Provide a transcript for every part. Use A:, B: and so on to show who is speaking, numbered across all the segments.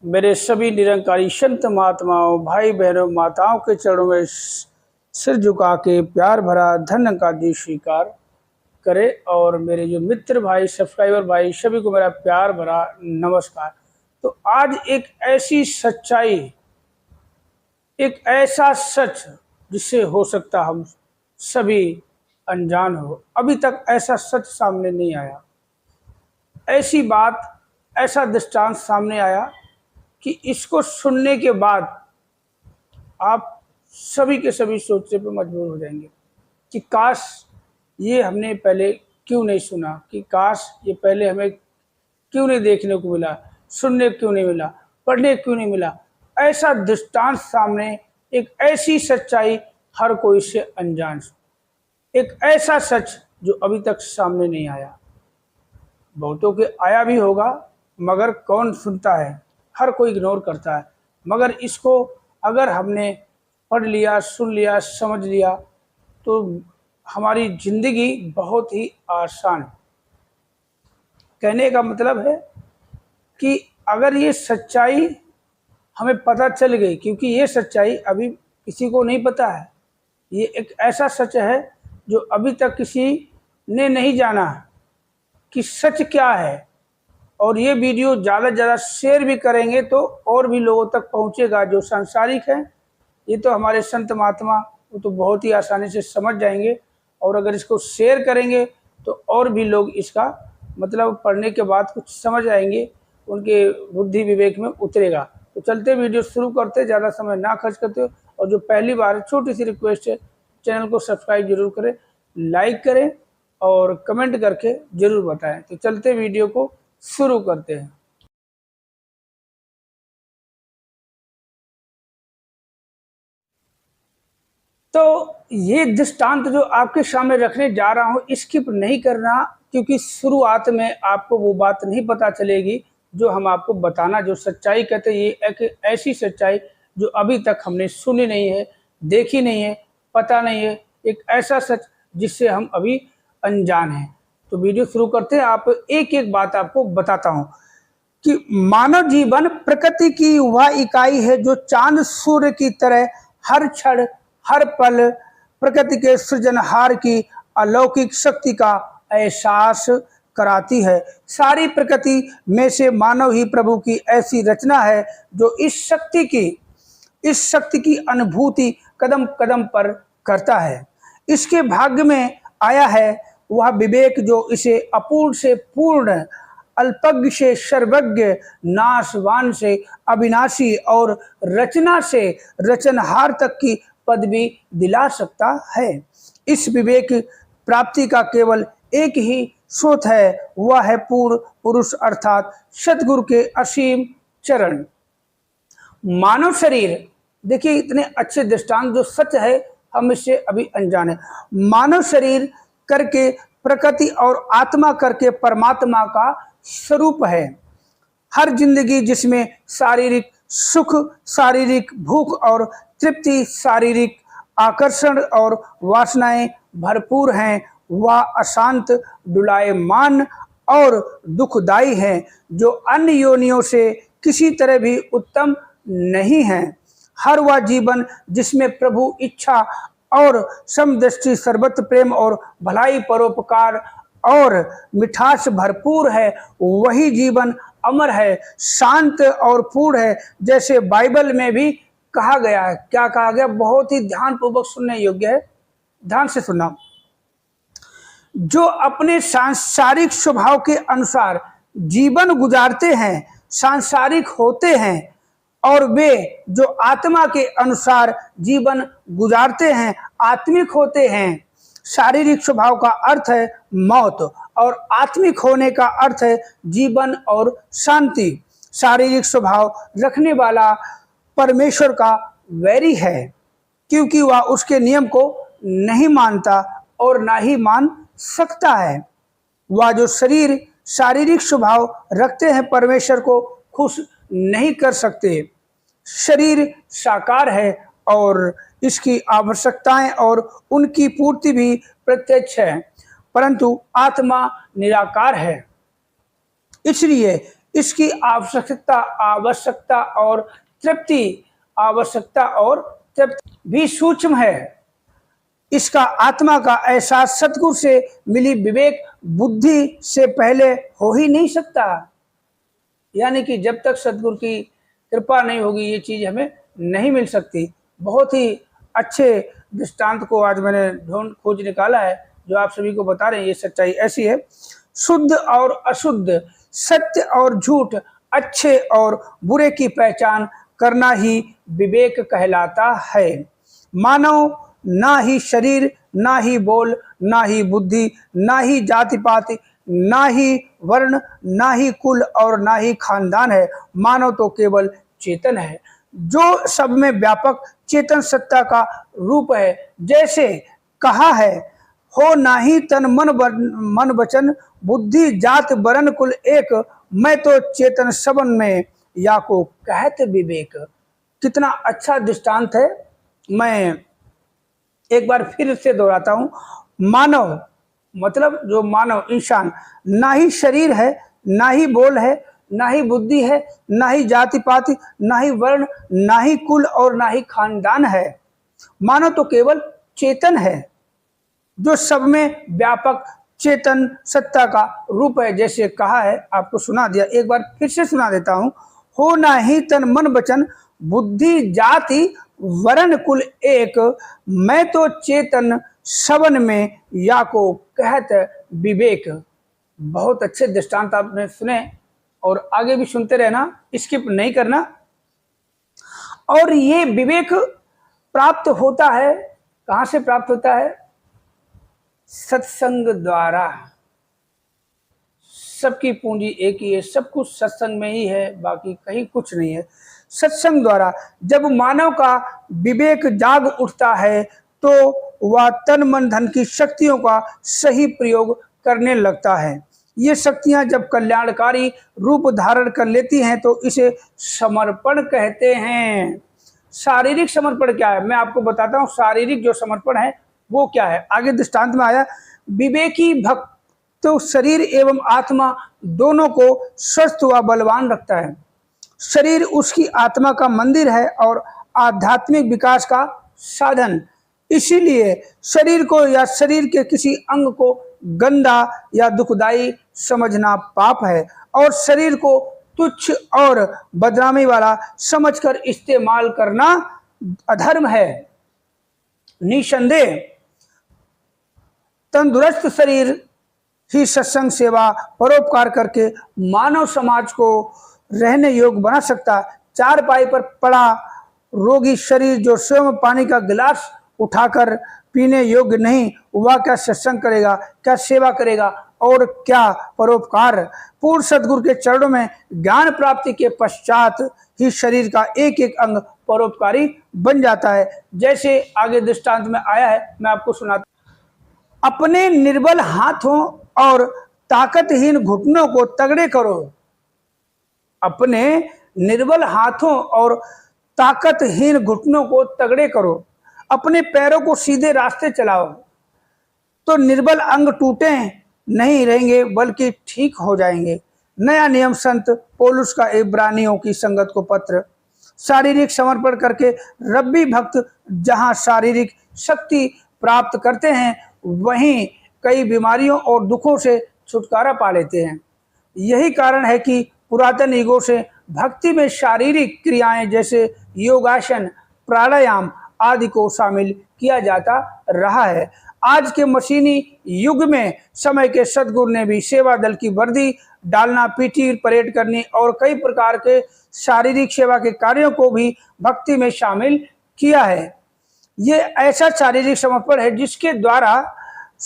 A: मेरे सभी निरंकारी संत महात्माओं, भाई बहनों, माताओं के चरणों में सिर झुका के प्यार भरा धन्य का दी स्वीकार करे। और मेरे जो मित्र भाई, सब्सक्राइबर भाई, सभी को मेरा प्यार भरा नमस्कार। तो आज एक ऐसी सच्चाई, एक ऐसा सच जिससे हो सकता हम सभी अनजान हो, अभी तक ऐसा सच सामने नहीं आया। ऐसी बात, ऐसा दृष्टांत सामने आया कि इसको सुनने के बाद आप सभी के सभी सोचने पर मजबूर हो जाएंगे कि काश ये हमने पहले क्यों नहीं सुना, कि काश ये पहले हमें क्यों नहीं देखने को मिला, सुनने क्यों नहीं मिला, पढ़ने क्यों नहीं मिला। ऐसा दृष्टांत सामने, एक ऐसी सच्चाई हर कोई से अनजान, एक ऐसा सच जो अभी तक सामने नहीं आया। बहुतों के आया भी होगा मगर कौन सुनता है, हर कोई इग्नोर करता है। मगर इसको अगर हमने पढ़ लिया, सुन लिया, समझ लिया तो हमारी जिंदगी बहुत ही आसान। कहने का मतलब है कि अगर ये सच्चाई हमें पता चल गई, क्योंकि ये सच्चाई अभी किसी को नहीं पता है, ये एक ऐसा सच है जो अभी तक किसी ने नहीं जाना कि सच क्या है। और ये वीडियो ज़्यादा से ज़्यादा शेयर भी करेंगे तो और भी लोगों तक पहुंचेगा। जो सांसारिक है, ये तो हमारे संत महात्मा वो तो बहुत ही आसानी से समझ जाएंगे, और अगर इसको शेयर करेंगे तो और भी लोग इसका मतलब पढ़ने के बाद कुछ समझ आएंगे, उनके बुद्धि विवेक में उतरेगा। तो चलते वीडियो शुरू करते, ज़्यादा समय ना खर्च करते। और जो पहली बार, छोटी सी रिक्वेस्ट है, चैनल को सब्सक्राइब जरूर करें, लाइक करें और कमेंट करके ज़रूर बताएं। तो चलते वीडियो को शुरू करते हैं। तो ये दृष्टांत जो आपके सामने रखने जा रहा हूँ, स्किप नहीं करना, क्योंकि शुरुआत में आपको वो बात नहीं पता चलेगी जो हम आपको बताना, जो सच्चाई कहते हैं। ये एक ऐसी सच्चाई जो अभी तक हमने सुनी नहीं है, देखी नहीं है, पता नहीं है, एक ऐसा सच जिससे हम अभी अनजान हैं। तो वीडियो शुरू करते हैं। आप एक एक बात आपको बताता हूँ कि मानव जीवन प्रकृति की वह इकाई है जो चांद सूर्य की तरह हर क्षण हर पल प्रकृति के सृजनहार की अलौकिक शक्ति का एहसास कराती है। सारी प्रकृति में से मानव ही प्रभु की ऐसी रचना है जो इस शक्ति की अनुभूति कदम कदम पर करता है। इसके भाग्य में आया है वह विवेक जो इसे अपूर्ण से पूर्ण, अल्पज्ञ से सर्वज्ञ, नाशवान से अविनाशी और रचना से रचनहार तक की पदवी दिला सकता है। इस विवेक प्राप्ति का केवल एक ही स्रोत है, वह है पूर्ण पुरुष अर्थात सतगुरु के असीम चरण। मानव शरीर, देखिए इतने अच्छे दृष्टांत, जो सच है हम इससे अभी अनजान है। मानव शरीर करके प्रकृति और आत्मा करके परमात्मा का स्वरूप है। हर जिंदगी जिसमें शारीरिक सुख, शारीरिक भूख और तृप्ति, शारीरिक आकर्षण और वासनाएं भरपूर हैं, वह अशांत, डुलायमान और दुखदायी हैं, जो अन्य योनियों से किसी तरह भी उत्तम नहीं है। हर वह जीवन जिसमें प्रभु इच्छा और समदृष्टि, सर्वत्र प्रेम और भलाई, परोपकार और मिठास भरपूर है, वही जीवन अमर है, शांत और पूर्ण है। जैसे बाइबल में भी कहा गया है। क्या कहा गया? बहुत ही ध्यानपूर्वक सुनने योग्य है, ध्यान से सुनना। जो अपने सांसारिक स्वभाव के अनुसार जीवन गुजारते हैं, सांसारिक होते हैं, और वे जो आत्मा के अनुसार जीवन गुजारते हैं, आत्मिक होते हैं। शारीरिक स्वभाव का अर्थ है मौत और आत्मिक होने का अर्थ है जीवन और शांति। शारीरिक स्वभाव रखने वाला परमेश्वर का वैरी है, क्योंकि वह उसके नियम को नहीं मानता और ना ही मान सकता है। वह जो शारीरिक स्वभाव रखते हैं, परमेश्वर को खुश नहीं कर सकते। शरीर साकार है और इसकी आवश्यकताएं और उनकी पूर्ति भी प्रत्यक्ष है, परंतु आत्मा निराकार है। इसलिए इसकी आवश्यकता और तृप्ति भी सूक्ष्म है। इसका आत्मा का एहसास सतगुरु से मिली विवेक बुद्धि से पहले हो ही नहीं सकता। यानी कि जब तक सतगुरु की कृपा नहीं होगी ये चीज हमें नहीं मिल सकती। बहुत ही अच्छे दृष्टांत को आज मैंने खोज निकाला है जो आप सभी को बता रहे हैं। ये सच्चाई ऐसी है, शुद्ध और अशुद्ध, सत्य और झूठ, अच्छे और बुरे की पहचान करना ही विवेक कहलाता है। मानव ना ही शरीर, ना ही बोल, ना ही बुद्धि, ना ही जाति पाति, ना ही वर्ण, ना ही कुल और ना ही खानदान है। मानव तो केवल चेतन है जो सब में व्यापक चेतन सत्ता का रूप है। जैसे कहा है, हो ना ही तन मन वचन बुद्धि जात वरण कुल एक, मैं तो चेतन सबन में या को कहत विवेक। कितना अच्छा दृष्टांत है। मैं एक बार फिर से दोहराता हूं, मानव मतलब जो मानव इंसान ना ही शरीर है, ना ही बोल है, ना ही बुद्धि है, ना ही जाति पाति, ना ही वर्ण, ना ही कुल और ना ही खानदान है। मानव तो केवल चेतन है जो सब में व्यापक चेतन सत्ता का रूप है। जैसे कहा है, आपको सुना दिया, एक बार फिर से सुना देता हूं, हो ना ही तन मन वचन बुद्धि जाति वरण कुल एक, मैं तो चेतन सबन में या को कहत विवेक। बहुत अच्छे दृष्टांत आपने सुने और आगे भी सुनते रहना, स्किप नहीं करना। और ये विवेक प्राप्त होता है, कहां से प्राप्त होता है? सत्संग द्वारा। सबकी पूंजी एक ही है, सब कुछ सत्संग में ही है, बाकी कहीं कुछ नहीं है। सत्संग द्वारा जब मानव का विवेक जाग उठता है तो वह तन मन धन की शक्तियों का सही प्रयोग करने लगता है। ये शक्तियां जब कल्याणकारी रूप धारण कर लेती हैं तो इसे समर्पण कहते हैं। शारीरिक समर्पण क्या है, मैं आपको बताता हूं। शारीरिक जो समर्पण है वो क्या है, आगे दृष्टांत में आया। विवेकी भक्त तो शरीर एवं आत्मा दोनों को स्वस्थ व बलवान रखता है। शरीर उसकी आत्मा का मंदिर है और आध्यात्मिक विकास का साधन। इसीलिए शरीर को या शरीर के किसी अंग को गंदा या दुखदाई समझना पाप है और शरीर को तुच्छ और बदनामी वाला समझकर इस्तेमाल करना अधर्म है। निसंदेह तंदुरुस्त शरीर ही सत्संग सेवा परोपकार करके मानव समाज को रहने योग्य बना सकता। चारपाई पर पड़ा रोगी शरीर जो स्वयं पानी का गिलास उठाकर पीने योग्य नहीं, वह क्या सत्संग करेगा, क्या सेवा करेगा और क्या परोपकार। पूर्ण सद्गुरु के चरणों में ज्ञान प्राप्ति के पश्चात ही शरीर का एक एक अंग परोपकारी बन जाता है। जैसे आगे दृष्टांत में आया है, मैं आपको सुनाता। अपने निर्बल हाथों और ताकतहीन घुटनों को तगड़े करो। अपने निर्बल हाथों और ताकतहीन घुटनों को तगड़े करो। अपने पैरों को सीधे रास्ते चलाओ तो निर्बल अंग टूटे नहीं रहेंगे बल्कि ठीक हो जाएंगे। नया नियम संत पौलुस का इब्रानियों की संगत को पत्र। शारीरिक समर्पण करके रब्बी भक्त जहां शारीरिक शक्ति प्राप्त करते हैं वहीं कई बीमारियों और दुखों से छुटकारा पा लेते हैं। यही कारण है कि पुरातन युगों से भक्ति में शारीरिक क्रियाएं जैसे योगासन, प्राणायाम आदि को शामिल किया जाता रहा है। आज के मशीनी युग में समय के सद्गुरु ने भी सेवा दल की वर्दी डालना, पीठी परेड करनी और कई प्रकार के शारीरिक सेवा के कार्यों को भी भक्ति में शामिल किया है। ये ऐसा शारीरिक समर्पण है जिसके द्वारा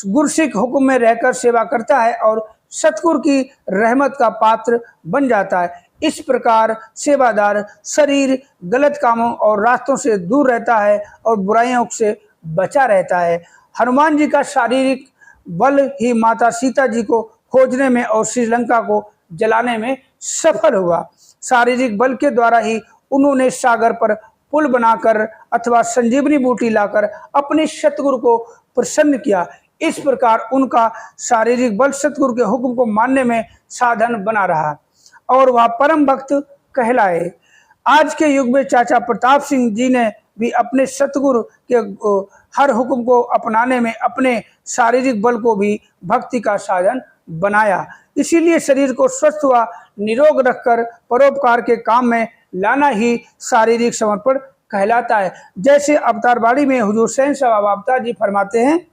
A: गुरसिक हुक्म में रहकर सेवा करता है और सतगुरु की रहमत का पात्र बन जाता है। इस प्रकार सेवादार शरीर गलत कामों और रास्तों से दूर रहता है और बुराइयों से बचा रहता है। हनुमान जी का शारीरिक बल ही माता सीता जी को खोजने में और श्रीलंका को जलाने में सफल हुआ। शारीरिक बल के द्वारा ही उन्होंने सागर पर पुल बनाकर अथवा संजीवनी बूटी लाकर अपने सतगुरु को प्रसन्न किया। इस प्रकार उनका शारीरिक बल सतगुरु के हुक्म को मानने में साधन बना रहा। और वह परम भक्त कहलाए। आज के युग में चाचा प्रताप सिंह जी ने भी अपने सतगुरु के हर हुक्म को अपनाने में अपने शारीरिक बल को भी भक्ति का साधन बनाया। इसीलिए शरीर को स्वस्थ व निरोग रखकर परोपकार के काम में लाना ही शारीरिक समर्पण कहलाता है। जैसे अवतार बाड़ी में हुजूर सैन सवाबता जी फरमाते हैं,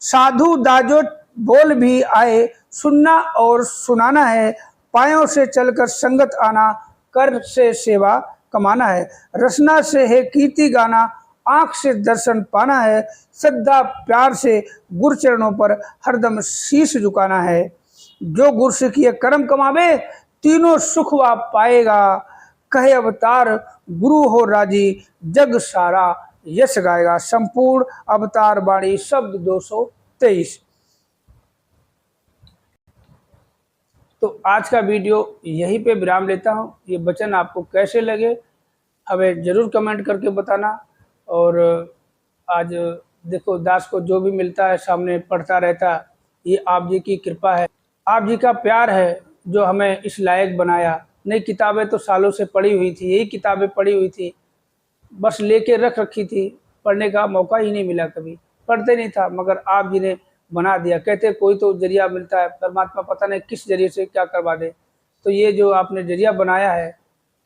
A: साधु दाजो बोल भी आए, सुनना और सुनाना है, पायों से चलकर संगत आना, कर से सेवा कमाना है, रसना से है कीर्ति गाना, आंख से दर्शन पाना है, श्रद्धा प्यार से गुरु चरणों पर हरदम शीश झुकाना है। जो गुरु से किए कर्म कमावे, तीनों सुख वा पाएगा, कहे अवतार गुरु हो राजी, जग सारा यश गाएगा। संपूर्ण अवतार बाणी शब्द 223। तो आज का वीडियो यहीं पे विराम लेता हूँ। ये वचन आपको कैसे लगे हमें ज़रूर कमेंट करके बताना। और आज देखो, दास को जो भी मिलता है सामने पढ़ता रहता, ये आप जी की कृपा है, आप जी का प्यार है जो हमें इस लायक बनाया। नई किताबें तो सालों से पढ़ी हुई थी, यही किताबें पढ़ी हुई थी, बस लेके रख रखी थी, पढ़ने का मौका ही नहीं मिला, कभी पढ़ते नहीं था, मगर आप जी ने बना दिया। कहते कोई तो जरिया मिलता है, परमात्मा पता नहीं किस जरिए से क्या करवा दे। तो ये जो आपने जरिया बनाया है,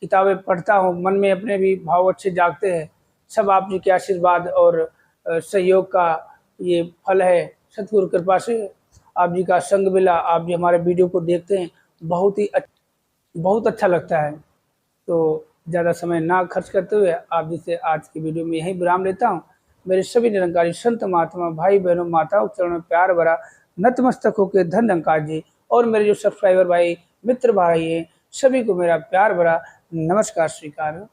A: किताबें पढ़ता हूँ, मन में अपने भी भाव अच्छे जागते हैं। सब आप जी के आशीर्वाद और सहयोग का ये फल है। सतगुरु कृपा से आप जी का संग मिला, आप जी हमारे वीडियो को देखते हैं, बहुत अच्छा लगता है। तो ज़्यादा समय ना खर्च करते हुए आप जी से आज की वीडियो में यहीं विराम लेता हूँ। मेरे सभी निरंकारी संत महात्मा भाई बहनों माताओं चरणों में प्यार भरा नतमस्तक होकर धन धनकार जी और मेरे जो सब्सक्राइबर भाई मित्र भाई हैं, सभी को मेरा प्यार भरा नमस्कार स्वीकार।